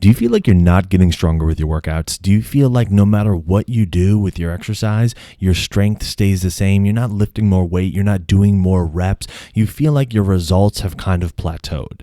Do you feel like you're not getting stronger with your workouts? Do you feel like no matter what you do with your exercise, your strength stays the same? You're not lifting more weight. You're not doing more reps. You feel like your results have kind of plateaued.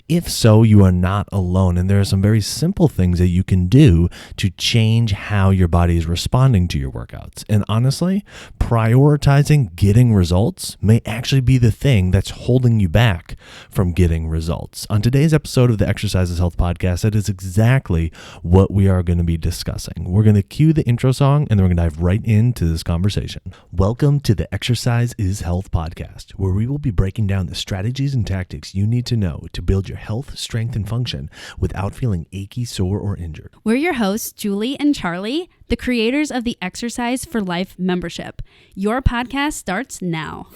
If so, you are not alone. And there are some very simple things that you can do to change how your body is responding to your workouts. And honestly, prioritizing getting results may actually be the thing that's holding you back from getting results. On today's episode of the Exercise is Health podcast, that is exactly what we are going to be discussing. We're going to cue the intro song and then we're going to dive right into this conversation. Welcome to the Exercise is Health podcast, where we will be breaking down the strategies and tactics you need to know to build your health, strength, and function without feeling achy, sore, or injured. We're your hosts, Julie and Charlie, the creators of the Exercise for Life membership. Your podcast starts now.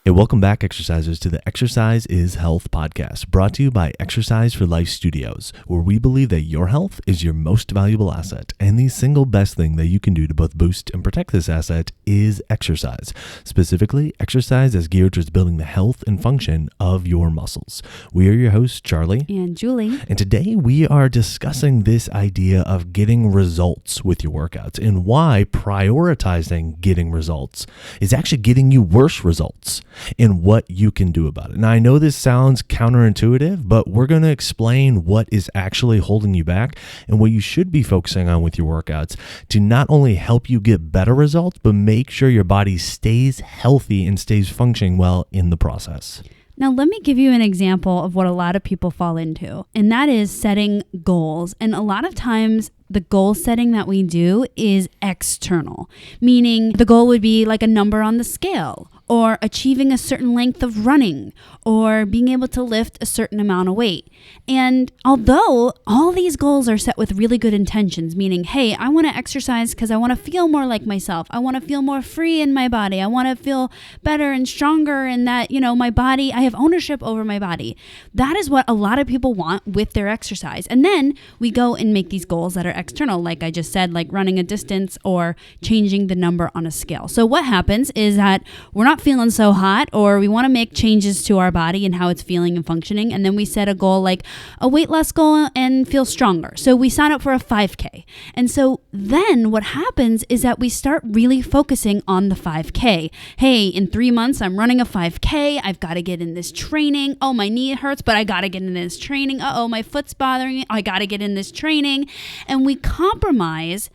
Hey, welcome back, exercisers, to the Exercise is Health podcast, brought to you by Exercise for Life Studios, where we believe that your health is your most valuable asset, and the single best thing that you can do to both boost and protect this asset is exercise. Specifically, exercise is geared towards building the health and function of your muscles. We are your hosts, Charlie and Julie, and today we are discussing this idea of getting results with your workouts and why prioritizing getting results is actually getting you worse results, and what you can do about it. Now, I know this sounds counterintuitive, but we're going to explain what is actually holding you back and what you should be focusing on with your workouts to not only help you get better results, but make sure your body stays healthy and stays functioning well in the process. Now, let me give you an example of what a lot of people fall into, and that is setting goals. And a lot of times, the goal setting that we do is external, meaning the goal would be like a number on the scale, or achieving a certain length of running, or being able to lift a certain amount of weight. And although all these goals are set with really good intentions, meaning, hey, I want to exercise because I want to feel more like myself. I want to feel more free in my body. I want to feel better and stronger, and that, my body, I have ownership over my body. That is what a lot of people want with their exercise. And then we go and make these goals that are external, like I just said, like running a distance or changing the number on a scale. So what happens is that we're not feeling so hot, or we want to make changes to our body and how it's feeling and functioning, and then we set a goal like a weight loss goal and feel stronger. So we sign up for a 5K. And so then what happens is that we start really focusing on the 5K. Hey, in 3 months, I'm running a 5K. I've got to get in this training. Oh, my knee hurts, but I got to get in this training. Uh-oh, my foot's bothering me. I got to get in this training. And we compromise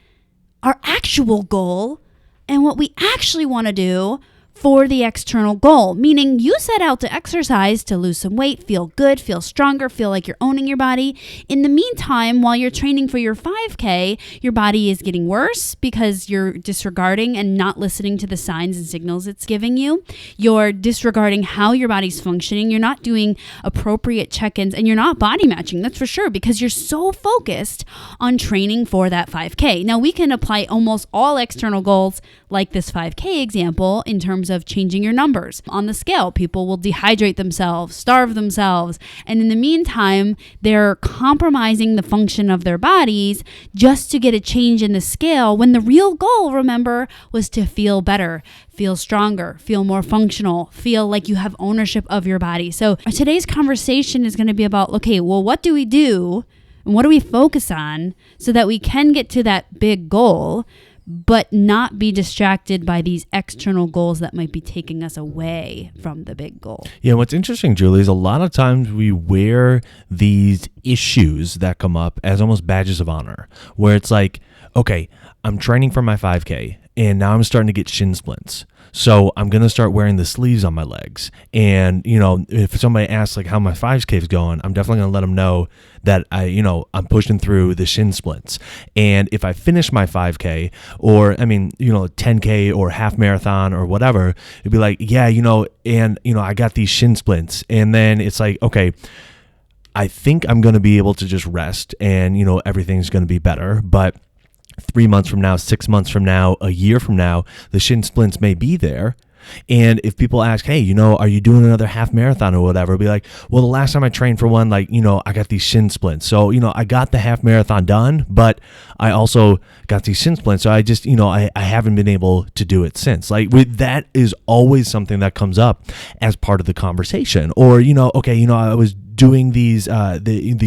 our actual goal and what we actually want to do for the external goal, meaning you set out to exercise to lose some weight, feel good, feel stronger, feel like you're owning your body. In the meantime, while you're training for your 5K, your body is getting worse because you're disregarding and not listening to the signs and signals it's giving you. You're disregarding how your body's functioning. You're not doing appropriate check-ins, and you're not body matching, that's for sure, because you're so focused on training for that 5K. Now, we can apply almost all external goals like this 5K example in terms of changing your numbers. On the scale, people will dehydrate themselves, starve themselves, and in the meantime, they're compromising the function of their bodies just to get a change in the scale, when the real goal, remember, was to feel better, feel stronger, feel more functional, feel like you have ownership of your body. So today's conversation is going to be about, okay, well, what do we do and what do we focus on so that we can get to that big goal, but not be distracted by these external goals that might be taking us away from the big goal. Yeah, what's interesting, Julie, is a lot of times we wear these issues that come up as almost badges of honor, where it's like, okay, I'm training for my 5K, and now I'm starting to get shin splints. So I'm going to start wearing the sleeves on my legs. And, if somebody asks like how my 5K is going, I'm definitely going to let them know that I'm pushing through the shin splints. And if I finish my 5K or, 10K or half marathon or whatever, it'd be like, yeah, I got these shin splints. And then it's like, okay, I think I'm going to be able to just rest and, everything's going to be better. But 3 months from now, 6 months from now, a year from now, the shin splints may be there. And if people ask, hey, are you doing another half marathon or whatever? Be like, well, the last time I trained for one, I got these shin splints. So, I got the half marathon done, but I also got these shin splints. So I just, I haven't been able to do it since. That is always something that comes up as part of the conversation. Or, I was doing these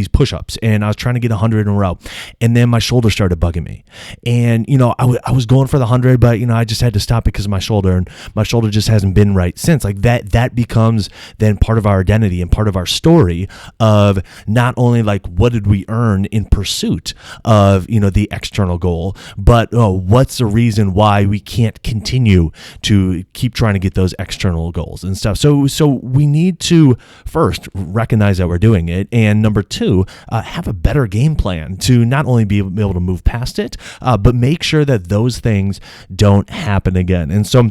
push-ups, and I was trying to get 100 in a row, and then my shoulder started bugging me, and I was going for the 100, but I just had to stop because of my shoulder, and my shoulder just hasn't been right since. Like that becomes then part of our identity and part of our story of not only like what did we earn in pursuit of the external goal, but what's the reason why we can't continue to keep trying to get those external goals and stuff. So we need to first recognize that we're doing it, and number two, have a better game plan to not only be able to move past it, but make sure that those things don't happen again. And so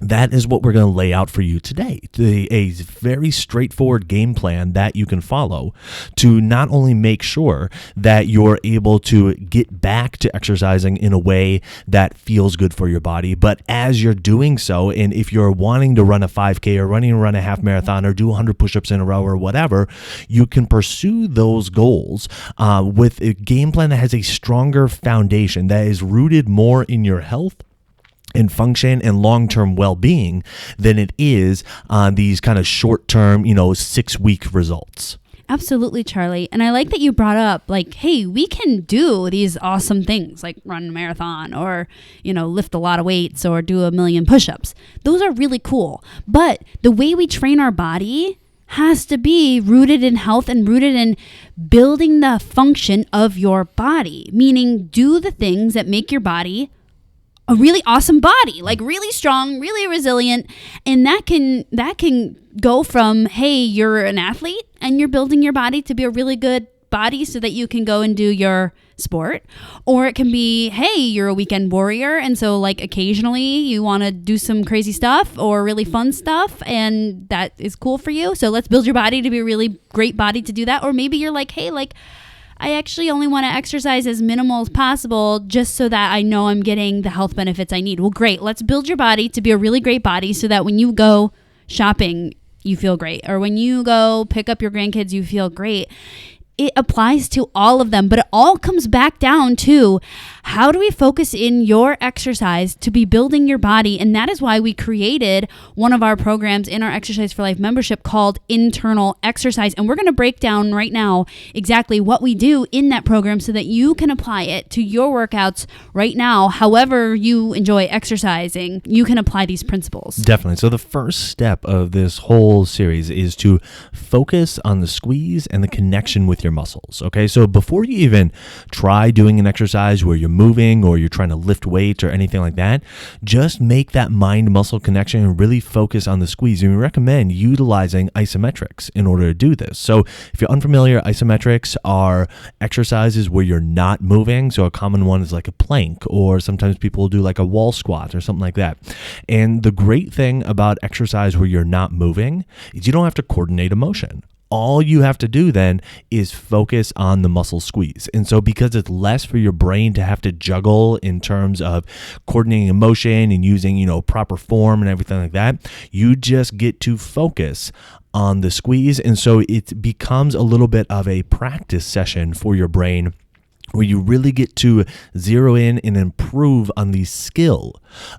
that is what we're going to lay out for you today. A very straightforward game plan that you can follow to not only make sure that you're able to get back to exercising in a way that feels good for your body, but as you're doing so, and if you're wanting to run a 5K or run a half marathon or do 100 push-ups in a row or whatever, you can pursue those goals with a game plan that has a stronger foundation, that is rooted more in your health and function and long-term well-being than it is on these kind of short-term, 6-week results. Absolutely, Charlie. And I like that you brought up, like, hey, we can do these awesome things like run a marathon or, lift a lot of weights or do 1,000,000 push-ups. Those are really cool. But the way we train our body has to be rooted in health and rooted in building the function of your body, meaning do the things that make your body a really awesome body, like really strong, really resilient. And that can go from, hey, you're an athlete and you're building your body to be a really good body so that you can go and do your sport. Or it can be, hey, you're a weekend warrior, and so like occasionally you want to do some crazy stuff or really fun stuff, and that is cool for you. So let's build your body to be a really great body to do that. Or maybe you're like, hey, like I actually only want to exercise as minimal as possible just so that I know I'm getting the health benefits I need. Well, great. Let's build your body to be a really great body so that when you go shopping, you feel great. Or when you go pick up your grandkids, you feel great. It applies to all of them, but it all comes back down to how do we focus in your exercise to be building your body? And that is why we created one of our programs in our Exercise for Life membership called Internal Exercise. And we're going to break down right now exactly what we do in that program so that you can apply it to your workouts right now. However you enjoy exercising, you can apply these principles. Definitely. So the first step of this whole series is to focus on the squeeze and the connection with your muscles. Okay, so before you even try doing an exercise where you're moving or you're trying to lift weights or anything like that, just make that mind-muscle connection and really focus on the squeeze. And we recommend utilizing isometrics in order to do this. So if you're unfamiliar, isometrics are exercises where you're not moving. So a common one is like a plank, or sometimes people will do like a wall squat or something like that. And the great thing about exercise where you're not moving is you don't have to coordinate a motion. All you have to do then is focus on the muscle squeeze. And so because it's less for your brain to have to juggle in terms of coordinating emotion and using, proper form and everything like that, you just get to focus on the squeeze. And so it becomes a little bit of a practice session for your brain, where you really get to zero in and improve on the skill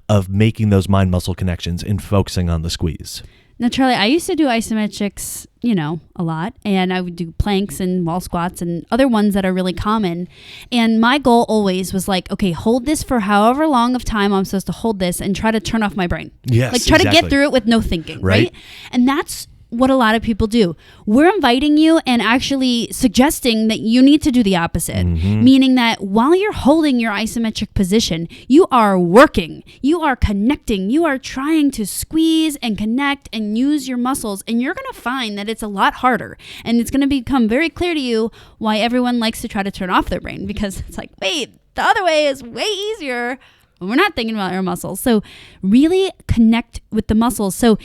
of making those mind-muscle connections and focusing on the squeeze. Now, Charlie, I used to do isometrics, a lot, and I would do planks and wall squats and other ones that are really common. And my goal always was like, okay, hold this for however long of time I'm supposed to hold this and try to turn off my brain. Yes, like try to get through it with no thinking, right? And that's what a lot of people do. We're inviting you and actually suggesting that you need to do the opposite, meaning that while you're holding your isometric position, you are working, you are connecting, you are trying to squeeze and connect and use your muscles, and you're going to find that it's a lot harder, and it's going to become very clear to you why everyone likes to try to turn off their brain, because it's like, wait, the other way is way easier. We're not thinking about our muscles. So really connect with the muscles. So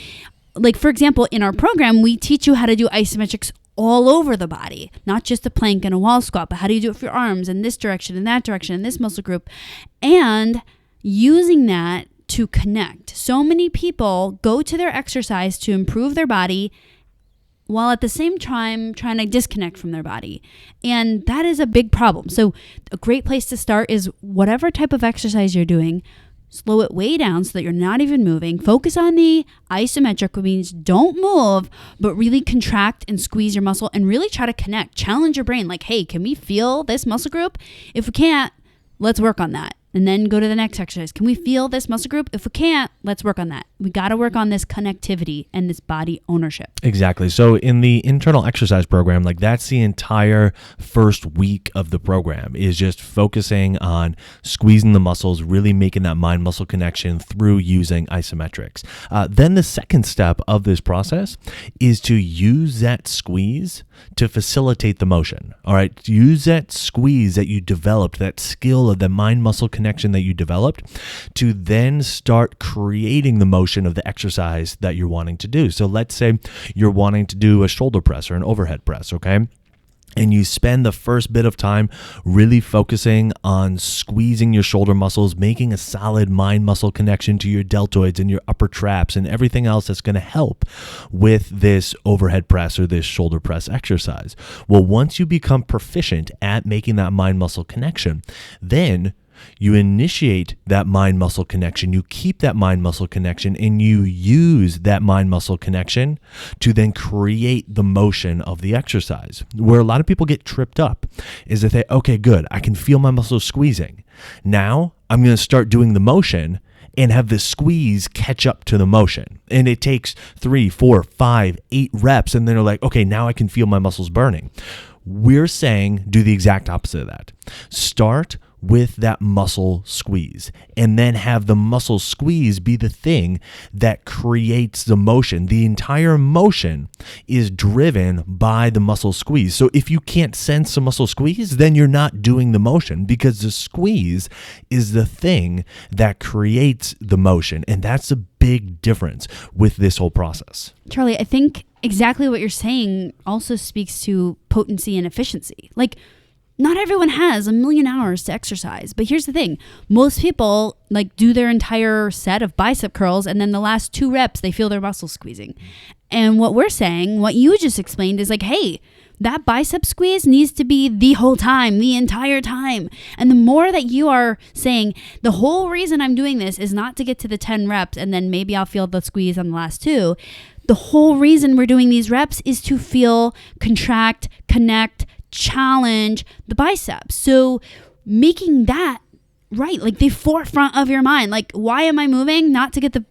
like, for example, in our program, we teach you how to do isometrics all over the body, not just a plank and a wall squat, but how do you do it for your arms in this direction, in that direction, in this muscle group, and using that to connect. So many people go to their exercise to improve their body while at the same time trying to disconnect from their body. And that is a big problem. So a great place to start is whatever type of exercise you're doing, slow it way down so that you're not even moving. Focus on the isometric, which means don't move, but really contract and squeeze your muscle and really try to connect. Challenge your brain like, hey, can we feel this muscle group? If we can't, let's work on that. And then go to the next exercise. Can we feel this muscle group? If we can't, let's work on that. We got to work on this connectivity and this body ownership. Exactly. So in the internal exercise program, like that's the entire first week of the program is just focusing on squeezing the muscles, really making that mind-muscle connection through using isometrics. Then the second step of this process is to use that squeeze to facilitate the motion. All right. Use that squeeze that you developed, that skill of the mind-muscle connection that you developed, to then start creating the motion of the exercise that you're wanting to do. So let's say you're wanting to do a shoulder press or an overhead press, okay? And you spend the first bit of time really focusing on squeezing your shoulder muscles, making a solid mind-muscle connection to your deltoids and your upper traps and everything else that's going to help with this overhead press or this shoulder press exercise. Well, once you become proficient at making that mind-muscle connection, then you initiate that mind-muscle connection, you keep that mind-muscle connection, and you use that mind-muscle connection to then create the motion of the exercise. Where a lot of people get tripped up is that okay, good, I can feel my muscles squeezing. Now I'm going to start doing the motion and have the squeeze catch up to the motion. And it takes 3, 4, 5, 8 reps, and then they're like, okay, now I can feel my muscles burning. We're saying do the exact opposite of that. Start with that muscle squeeze, and then have the muscle squeeze be the thing that creates the motion. The entire motion is driven by the muscle squeeze. So if you can't sense a muscle squeeze, then you're not doing the motion, because the squeeze is the thing that creates the motion. And that's a big difference with this whole process. Charlie, I think exactly what you're saying also speaks to potency and efficiency. Like, not everyone has 1,000,000 hours to exercise, but here's the thing. Most people like do their entire set of bicep curls, and then the last 2 reps, they feel their muscles squeezing. And what we're saying, what you just explained, is like, hey, that bicep squeeze needs to be the whole time, the entire time. And the more that you are saying, the whole reason I'm doing this is not to get to the 10 reps and then maybe I'll feel the squeeze on the last 2. The whole reason we're doing these reps is to feel, contract, connect, challenge the biceps. So making that right, like the forefront of your mind, like, why am I moving? Not to get the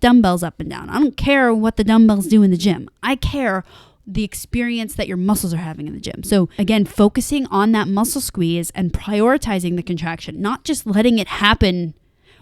dumbbells up and down. I don't care what the dumbbells do in the gym. I care the experience that your muscles are having in the gym. So again, focusing on that muscle squeeze and prioritizing the contraction, not just letting it happen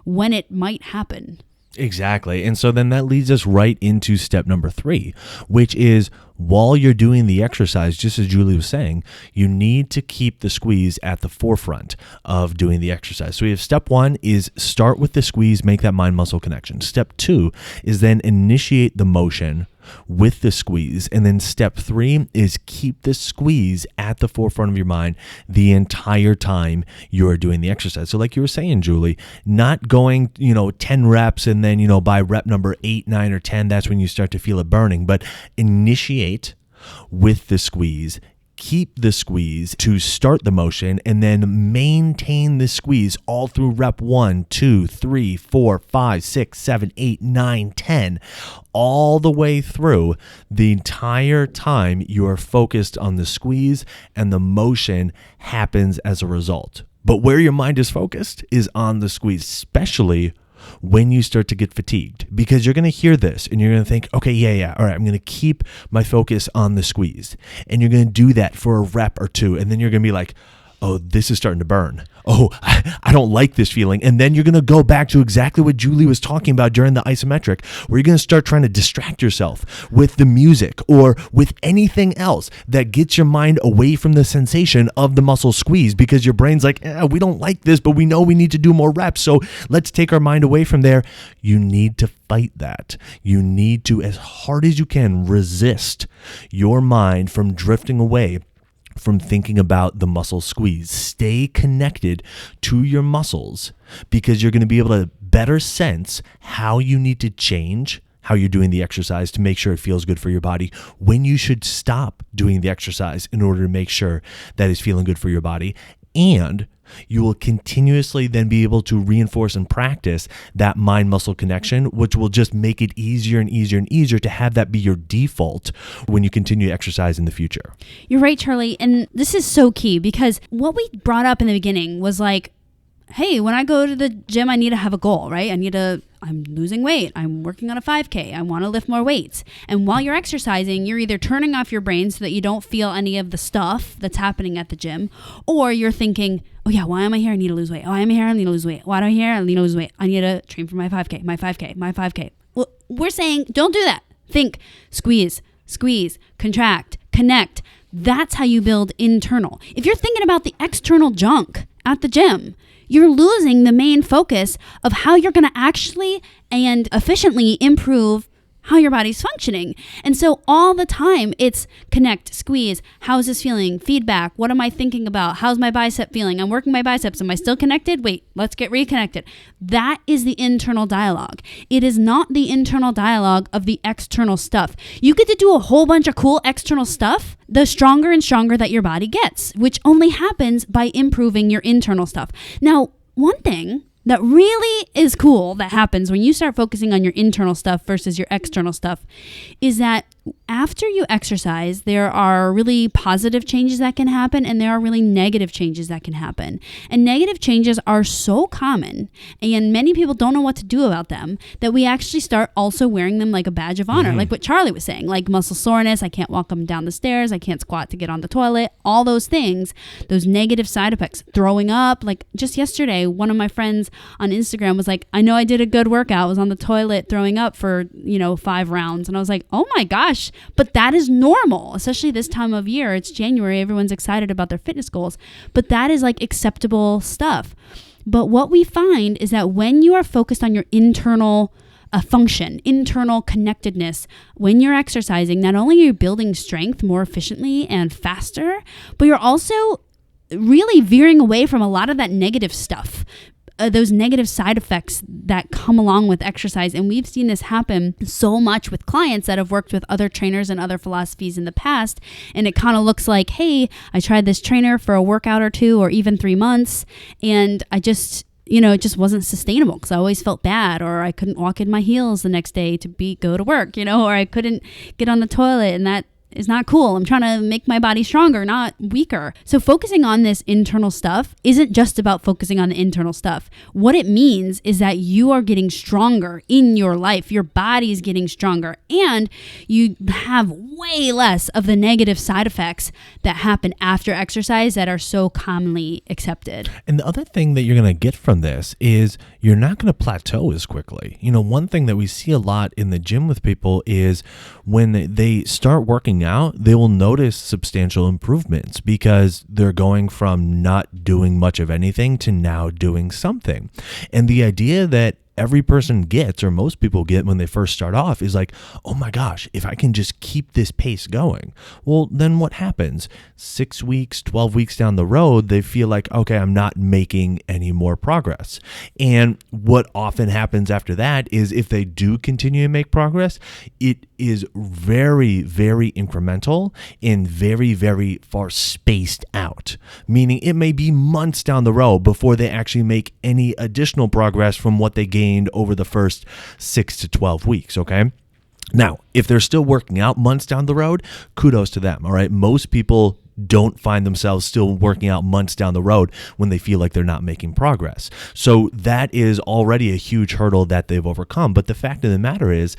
when it might happen. Exactly. And so then that leads us right into step number 3, which is, while you're doing the exercise, just as Julie was saying, you need to keep the squeeze at the forefront of doing the exercise. So we have step 1 is start with the squeeze, make that mind-muscle connection. Step 2 is then initiate the motion with the squeeze. And then step 3 is keep the squeeze at the forefront of your mind the entire time you're doing the exercise. So like you were saying, Julie, not going, 10 reps and then, by rep number 8, 9, or 10, that's when you start to feel it burning, but initiate with the squeeze, keep the squeeze to start the motion, and then maintain the squeeze all through rep 1, 2, 3, 4, 5, 6, 7, 8, 9, 10, all the way through. The entire time you are focused on the squeeze, and the motion happens as a result. But where your mind is focused is on the squeeze, especially when you start to get fatigued, because you're going to hear this and you're going to think, okay, yeah, all right, I'm going to keep my focus on the squeeze. And you're going to do that for a rep or 2. And then you're going to be like, oh, this is starting to burn. Oh, I don't like this feeling. And then you're going to go back to exactly what Julie was talking about during the isometric, where you're going to start trying to distract yourself with the music or with anything else that gets your mind away from the sensation of the muscle squeeze, because your brain's like, we don't like this, but we know we need to do more reps. So let's take our mind away from there. You need to fight that. You need to, as hard as you can, resist your mind from drifting away from thinking about the muscle squeeze. Stay connected to your muscles, because you're going to be able to better sense how you need to change how you're doing the exercise to make sure it feels good for your body, when you should stop doing the exercise in order to make sure that it's feeling good for your body, and you will continuously then be able to reinforce and practice that mind-muscle connection, which will just make it easier and easier and easier to have that be your default when you continue to exercise in the future. You're right, Charlie. And this is so key because what we brought up in the beginning was like, hey, when I go to the gym, I need to have a goal, right? I'm losing weight. I'm working on a 5K. I want to lift more weights. And while you're exercising, you're either turning off your brain so that you don't feel any of the stuff that's happening at the gym, or you're thinking, oh yeah, why am I here? I need to lose weight. Oh, I'm here. I need to lose weight. Why am I here? I need to lose weight. I need to train for my 5K, my 5K, my 5K. Well, we're saying don't do that. Think, squeeze, contract, connect. That's how you build internal. If you're thinking about the external junk at the gym, you're losing the main focus of how you're going to actually and efficiently improve how your body's functioning. And so all the time it's connect, squeeze, how's this feeling, feedback, what am I thinking about, how's my bicep feeling, I'm working my biceps, am I still connected, wait, let's get reconnected. That is the internal dialogue. It is not the internal dialogue of the external stuff. You get to do a whole bunch of cool external stuff, the stronger and stronger that your body gets, which only happens by improving your internal stuff. Now, one thing that really is cool that happens when you start focusing on your internal stuff versus your external stuff is that after you exercise, there are really positive changes that can happen and there are really negative changes that can happen. And negative changes are so common and many people don't know what to do about them that we actually start also wearing them like a badge of honor, like what Charlie was saying, like muscle soreness, I can't walk up and down the stairs, I can't squat to get on the toilet, all those things, those negative side effects, throwing up. Like just yesterday, one of my friends on Instagram was like, I know I did a good workout, was on the toilet throwing up for 5 rounds. And I was like, oh my gosh, but that is normal, especially this time of year. It's January, everyone's excited about their fitness goals, but that is like acceptable stuff. But what we find is that when you are focused on your internal function, internal connectedness, when you're exercising, not only are you building strength more efficiently and faster, but you're also really veering away from a lot of that negative stuff. Those negative side effects that come along with exercise. And we've seen this happen so much with clients that have worked with other trainers and other philosophies in the past. And it kind of looks like, hey, I tried this trainer for a workout or 2 or even 3 months. And I just, it just wasn't sustainable because I always felt bad, or I couldn't walk in my heels the next day to go to work, or I couldn't get on the toilet, and that is not cool. I'm trying to make my body stronger, not weaker. So focusing on this internal stuff isn't just about focusing on the internal stuff. What it means is that you are getting stronger in your life. Your body's getting stronger, and you have way less of the negative side effects that happen after exercise that are so commonly accepted. And the other thing that you're going to get from this is you're not going to plateau as quickly. One thing that we see a lot in the gym with people is when they start working out, they will notice substantial improvements because they're going from not doing much of anything to now doing something. And the idea that every person gets, or most people get when they first start off, is like, oh my gosh, if I can just keep this pace going. Well, then what happens? 6 weeks, 12 weeks down the road, they feel like, okay, I'm not making any more progress. And what often happens after that is if they do continue to make progress, it is very, very incremental and very, very far spaced out, meaning it may be months down the road before they actually make any additional progress from what they gained over the first 6 to 12 weeks, okay? Now, if they're still working out months down the road, kudos to them, all right? Most people don't find themselves still working out months down the road when they feel like they're not making progress. So that is already a huge hurdle that they've overcome. But the fact of the matter is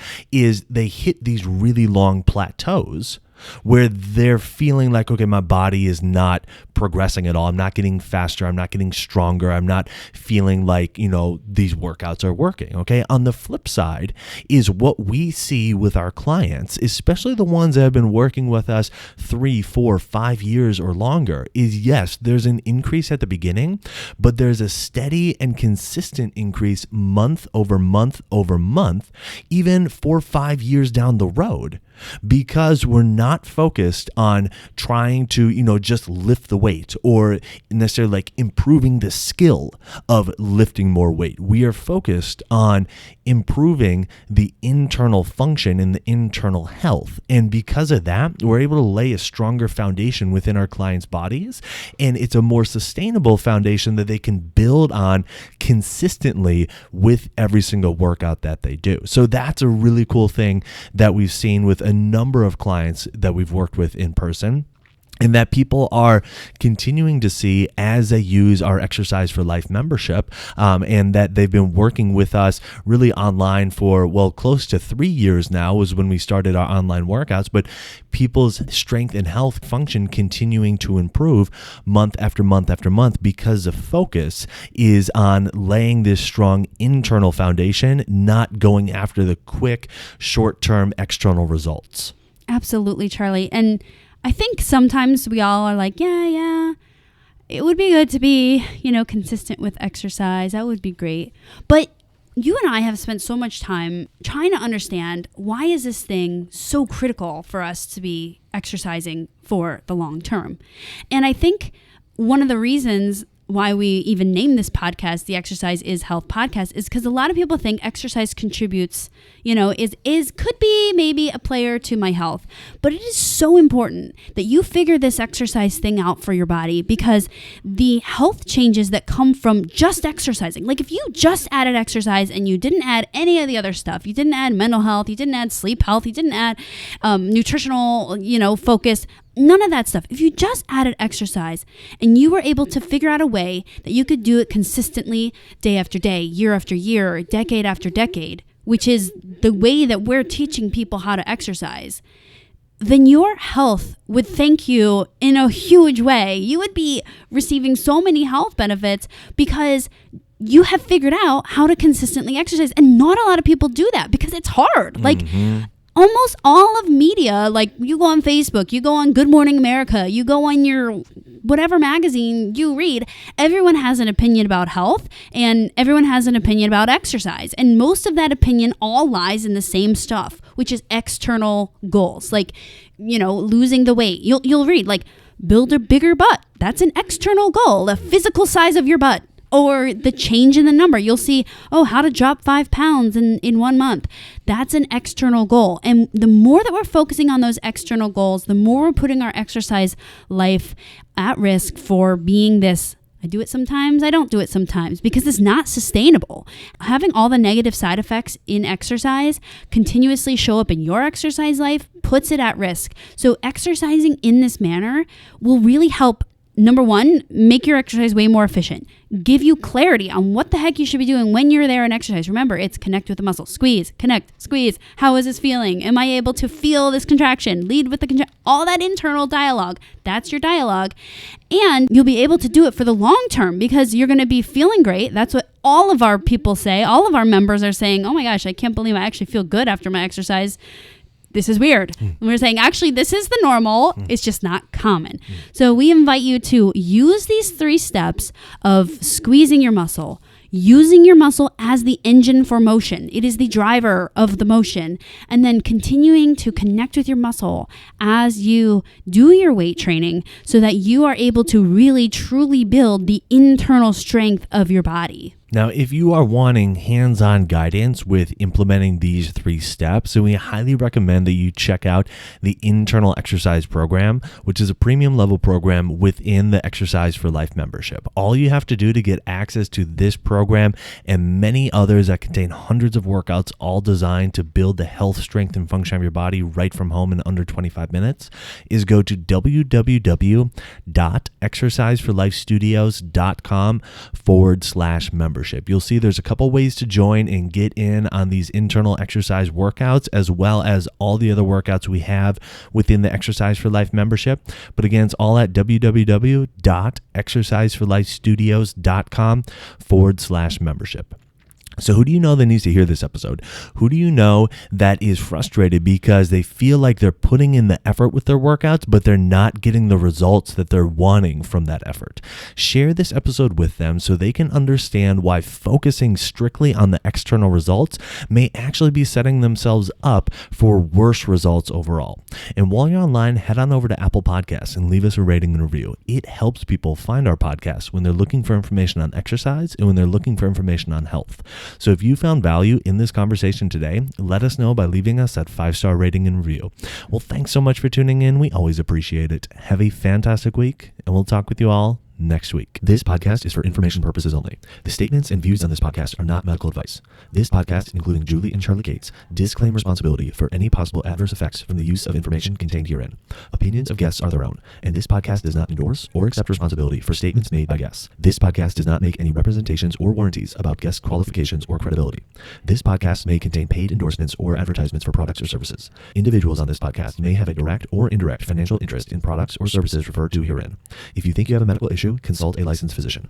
they hit these really long plateaus where they're feeling like, okay, my body is not progressing at all. I'm not getting faster. I'm not getting stronger. I'm not feeling like, these workouts are working. Okay. On the flip side is what we see with our clients, especially the ones that have been working with us 3, 4, 5 years or longer, is yes, there's an increase at the beginning, but there's a steady and consistent increase month over month over month, even 4 or 5 years down the road. because we're not focused on trying to, just lift the weight or necessarily like improving the skill of lifting more weight. We are focused on improving the internal function and the internal health. And because of that, we're able to lay a stronger foundation within our clients' bodies. And it's a more sustainable foundation that they can build on consistently with every single workout that they do. So that's a really cool thing that we've seen with a number of clients that we've worked with in person, and that people are continuing to see as they use our Exercise for Life membership, and that they've been working with us really online for, close to 3 years now was when we started our online workouts, but people's strength and health function continuing to improve month after month after month because the focus is on laying this strong internal foundation, not going after the quick, short-term external results. Absolutely, Charlie. And I think sometimes we all are like, yeah, it would be good to be, consistent with exercise. That would be great. But you and I have spent so much time trying to understand, why is this thing so critical for us to be exercising for the long term? And I think one of the reasons why we even name this podcast the Exercise is Health Podcast is because a lot of people think exercise contributes, could be maybe a player to my health. But it is so important that you figure this exercise thing out for your body, because the health changes that come from just exercising, like if you just added exercise and you didn't add any of the other stuff, you didn't add mental health, you didn't add sleep health, you didn't add nutritional, focus, none of that stuff. If you just added exercise and you were able to figure out a way that you could do it consistently day after day, year after year, decade after decade, which is the way that we're teaching people how to exercise, then your health would thank you in a huge way. You would be receiving so many health benefits because you have figured out how to consistently exercise. And not a lot of people do that because it's hard. Almost all of media, like you go on Facebook, you go on Good Morning America, you go on your whatever magazine you read, everyone has an opinion about health and everyone has an opinion about exercise. And most of that opinion all lies in the same stuff, which is external goals. Like, losing the weight. You'll read like build a bigger butt. That's an external goal, the physical size of your butt. Or the change in the number. You'll see, how to drop 5 pounds in 1 month. That's an external goal. And the more that we're focusing on those external goals, the more we're putting our exercise life at risk for being this, I do it sometimes, I don't do it sometimes, because it's not sustainable. Having all the negative side effects in exercise continuously show up in your exercise life puts it at risk. So exercising in this manner will really help. Number one, make your exercise way more efficient. Give you clarity on what the heck you should be doing when you're there in exercise. Remember, it's connect with the muscle. Squeeze, connect, squeeze. How is this feeling? Am I able to feel this contraction? Lead with the contraction. All that internal dialogue. That's your dialogue. And you'll be able to do it for the long term because you're going to be feeling great. That's what all of our people say. All of our members are saying, oh my gosh, I can't believe I actually feel good after my exercise. This is weird. And we're saying, actually, this is the normal. It's just not common. So we invite you to use these 3 steps of squeezing your muscle, using your muscle as the engine for motion. It is the driver of the motion. And then continuing to connect with your muscle as you do your weight training so that you are able to really, truly build the internal strength of your body. Now, if you are wanting hands-on guidance with implementing these 3 steps, then we highly recommend that you check out the Internal Exercise Program, which is a premium level program within the Exercise for Life membership. All you have to do to get access to this program and many others that contain hundreds of workouts, all designed to build the health, strength, and function of your body right from home in under 25 minutes, is go to www.exerciseforlifestudios.com/membership. You'll see there's a couple ways to join and get in on these internal exercise workouts, as well as all the other workouts we have within the Exercise for Life membership. But again, it's all at www.exerciseforlifestudios.com/membership. So who do you know that needs to hear this episode? Who do you know that is frustrated because they feel like they're putting in the effort with their workouts, but they're not getting the results that they're wanting from that effort? Share this episode with them so they can understand why focusing strictly on the external results may actually be setting themselves up for worse results overall. And while you're online, head on over to Apple Podcasts and leave us a rating and review. It helps people find our podcast when they're looking for information on exercise and when they're looking for information on health. So if you found value in this conversation today, let us know by leaving us that 5-star rating and review. Well, thanks so much for tuning in. We always appreciate it. Have a fantastic week, and we'll talk with you all next week. This podcast is for information purposes only. The statements and views on this podcast are not medical advice. This podcast, including Julie and Charlie Gates, disclaim responsibility for any possible adverse effects from the use of information contained herein. Opinions of guests are their own, and this podcast does not endorse or accept responsibility for statements made by guests. This podcast does not make any representations or warranties about guest qualifications or credibility. This podcast may contain paid endorsements or advertisements for products or services. Individuals on this podcast may have a direct or indirect financial interest in products or services referred to herein. If you think you have a medical issue, consult a licensed physician.